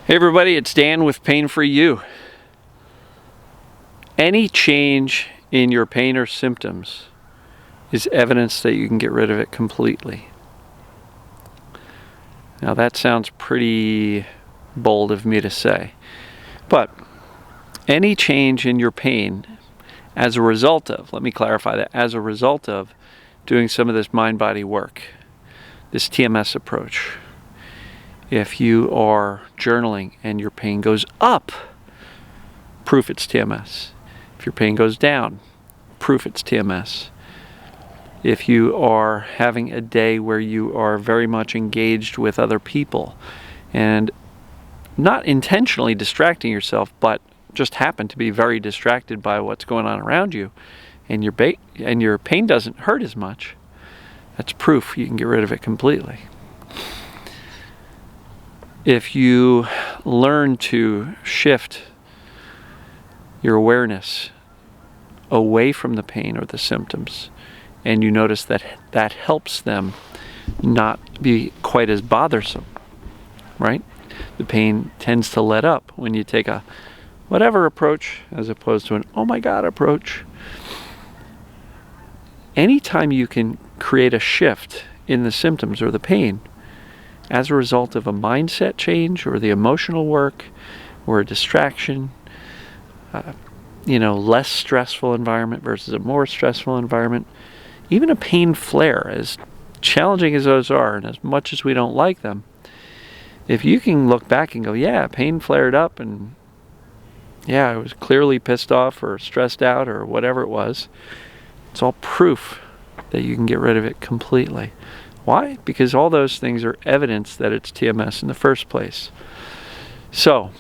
Hey everybody, it's Dan with Pain For You. Any change in your pain or symptoms is evidence that you can get rid of it completely. Now that sounds pretty bold of me to say, but any change in your pain as a result of, let me clarify that, as a result of doing some of this mind-body work, this TMS approach. If you are journaling and your pain goes up, proof it's TMS. If your pain goes down, proof it's TMS. If you are having a day where you are very much engaged with other people and not intentionally distracting yourself, but just happen to be very distracted by what's going on around you, and your pain doesn't hurt as much, that's proof you can get rid of it completely. If you learn to shift your awareness away from the pain or the symptoms, and you notice that that helps them not be quite as bothersome, right? The pain tends to let up when you take a whatever approach as opposed to an oh my God approach. Anytime you can create a shift in the symptoms or the pain as a result of a mindset change or the emotional work or a distraction, less stressful environment versus a more stressful environment, even a pain flare, as challenging as those are and as much as we don't like them, if you can look back and go, yeah, pain flared up and yeah, I was clearly pissed off or stressed out or whatever it was, it's all proof that you can get rid of it completely. Why? Because all those things are evidence that it's TMS in the first place. So,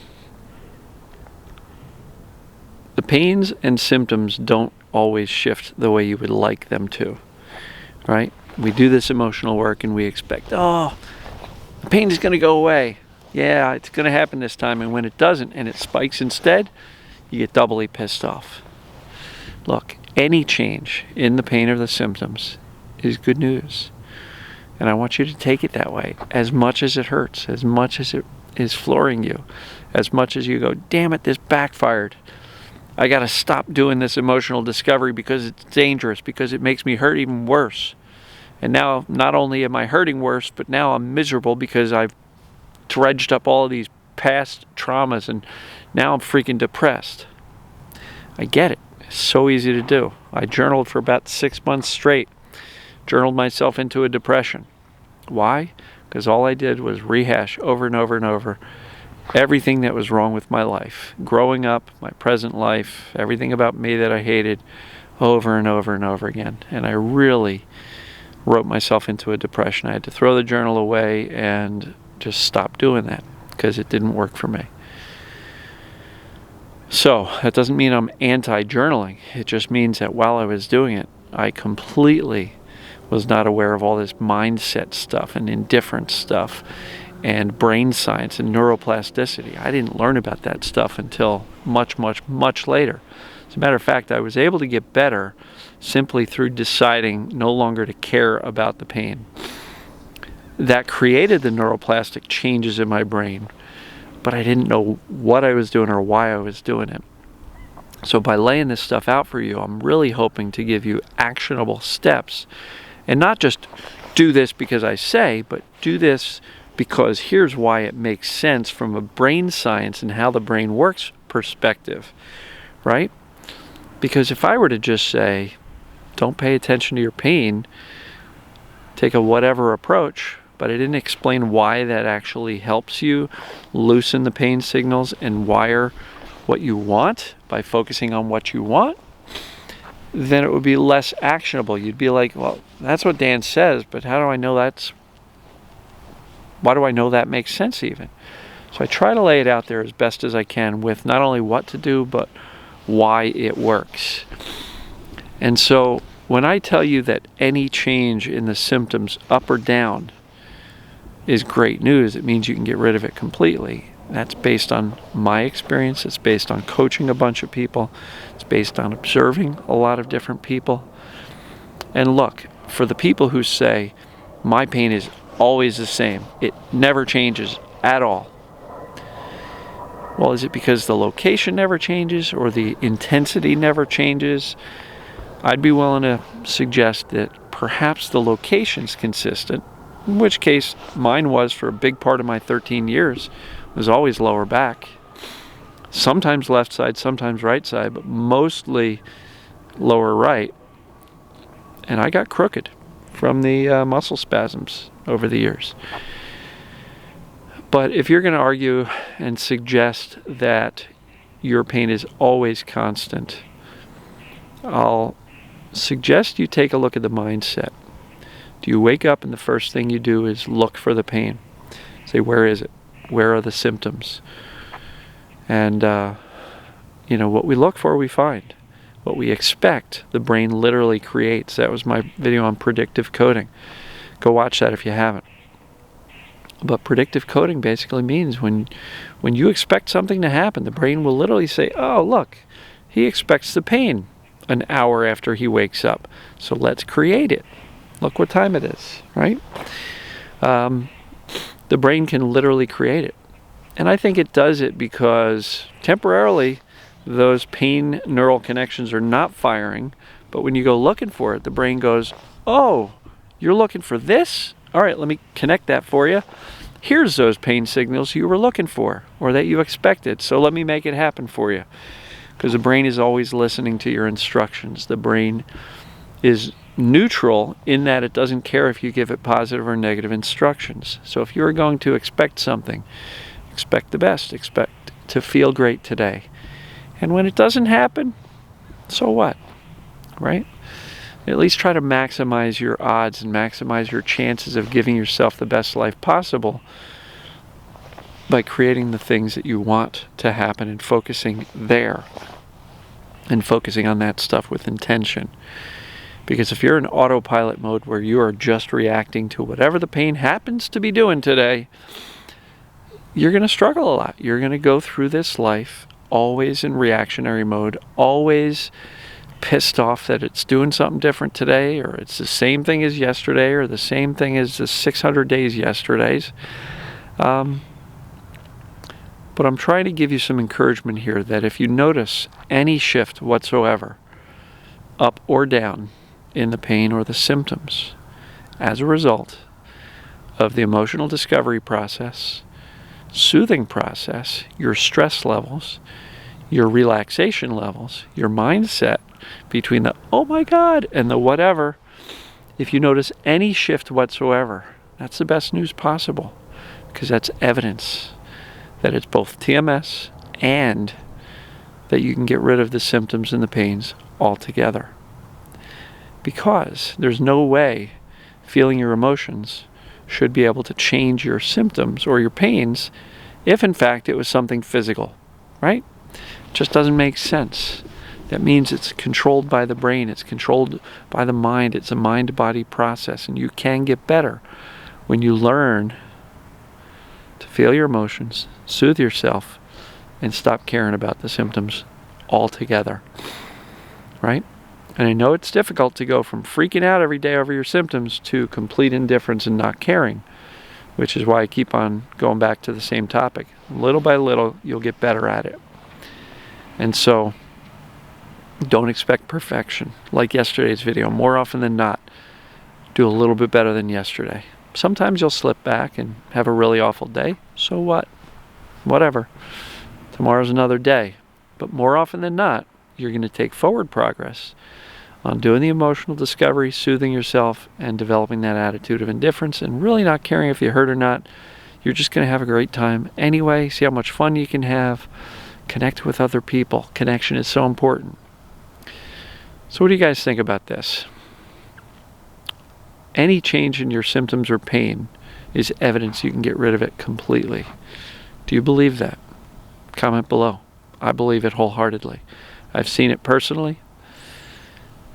the pains and symptoms don't always shift the way you would like them to, right? We do this emotional work and we expect, the pain is going to go away. Yeah, it's going to happen this time. And when it doesn't and it spikes instead, you get doubly pissed off. Look, any change in the pain or the symptoms is good news. And I want you to take it that way, as much as it hurts, as much as it is flooring you, as much as you go, damn it, this backfired. I got to stop doing this emotional discovery because it's dangerous, because it makes me hurt even worse. And now not only am I hurting worse, but now I'm miserable because I've dredged up all of these past traumas and now I'm freaking depressed. I get it. It's so easy to do. I journaled for about 6 months straight. Journaled myself into a depression. Why? Because all I did was rehash over and over and over everything that was wrong with my life. Growing up, my present life, everything about me that I hated over and over and over again. And I really wrote myself into a depression. I had to throw the journal away and just stop doing that because it didn't work for me. So that doesn't mean I'm anti-journaling. It just means that while I was doing it, I completely was not aware of all this mindset stuff and indifference stuff and brain science and neuroplasticity. I didn't learn about that stuff until much, much, much later. As a matter of fact, I was able to get better simply through deciding no longer to care about the pain. That created the neuroplastic changes in my brain, but I didn't know what I was doing or why I was doing it. So by laying this stuff out for you, I'm really hoping to give you actionable steps. And not just do this because I say, but do this because here's why it makes sense from a brain science and how the brain works perspective, right? Because if I were to just say, don't pay attention to your pain, take a whatever approach, but I didn't explain why that actually helps you loosen the pain signals and wire what you want by focusing on what you want, then it would be less actionable. You'd be like, well, that's what Dan says, but how do I know why do I know that makes sense even? So I try to lay it out there as best as I can with not only what to do, but why it works. And so when I tell you that any change in the symptoms up or down is great news, it means you can get rid of it completely. That's based on my experience. It's based on coaching a bunch of people. It's based on observing a lot of different people. And look, for the people who say, my pain is always the same, it never changes at all, Well, is it because the location never changes or the intensity never changes? I'd be willing to suggest that perhaps the location's consistent, in which case mine was for a big part of my 13 years, was always lower back. Sometimes left side, sometimes right side, but mostly lower right. And I got crooked from the muscle spasms over the years. But if you're going to argue and suggest that your pain is always constant, I'll suggest you take a look at the mindset. Do you wake up and the first thing you do is look for the pain? Say, where is it? Where are the symptoms? And, what we look for, we find. What we expect, the brain literally creates. That was my video on predictive coding. Go watch that if you haven't. But predictive coding basically means when you expect something to happen, the brain will literally say, oh, look, he expects the pain an hour after he wakes up. So let's create it. Look what time it is, right? The brain can literally create it. And I think it does it because temporarily those pain neural connections are not firing. But when you go looking for it, the brain goes, oh, you're looking for this? All right, let me connect that for you. Here's those pain signals you were looking for or that you expected. So let me make it happen for you. Because the brain is always listening to your instructions. The brain is neutral in that it doesn't care if you give it positive or negative instructions. So if you're going to expect something, expect the best. Expect to feel great today. And when it doesn't happen, so what? Right? At least try to maximize your odds and maximize your chances of giving yourself the best life possible by creating the things that you want to happen and focusing there and focusing on that stuff with intention. Because if you're in autopilot mode where you are just reacting to whatever the pain happens to be doing today, you're going to struggle a lot. You're going to go through this life always in reactionary mode, always pissed off that it's doing something different today, or it's the same thing as yesterday, or the same thing as the 600 days yesterday's. But I'm trying to give you some encouragement here that if you notice any shift whatsoever, up or down, in the pain or the symptoms, as a result of the emotional discovery process, soothing process, your stress levels, your relaxation levels, your mindset between the oh my God and the whatever, if you notice any shift whatsoever, that's the best news possible, because that's evidence that it's both TMS and that you can get rid of the symptoms and the pains altogether. Because there's no way feeling your emotions should be able to change your symptoms or your pains if in fact it was something physical, right? It just doesn't make sense. That means it's controlled by the brain, it's controlled by the mind, it's a mind-body process, and you can get better when you learn to feel your emotions, soothe yourself, and stop caring about the symptoms altogether, right? And I know it's difficult to go from freaking out every day over your symptoms to complete indifference and not caring, which is why I keep on going back to the same topic. Little by little, you'll get better at it. And so, don't expect perfection. Like yesterday's video, more often than not, do a little bit better than yesterday. Sometimes you'll slip back and have a really awful day. So what? Whatever. Tomorrow's another day. But more often than not, you're going to take forward progress on doing the emotional discovery, soothing yourself, and developing that attitude of indifference, and really not caring if you hurt or not. You're just going to have a great time anyway. See how much fun you can have. Connect with other people. Connection is so important. So what do you guys think about this? Any change in your symptoms or pain is evidence you can get rid of it completely. Do you believe that? Comment below. I believe it wholeheartedly. I've seen it personally,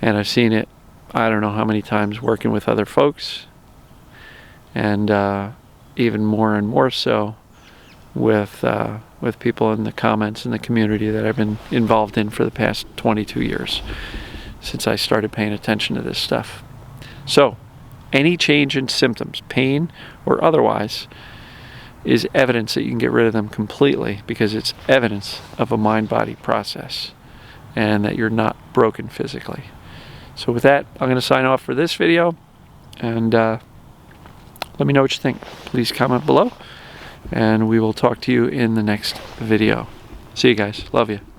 and I've seen it I don't know how many times working with other folks, and even more and more so with people in the comments in the community that I've been involved in for the past 22 years since I started paying attention to this stuff. So any change in symptoms, pain or otherwise, is evidence that you can get rid of them completely, because it's evidence of a mind-body process and that you're not broken physically. So with that, I'm going to sign off for this video, and let me know what you think. Please comment below, and we will talk to you in the next video. See you guys. Love you.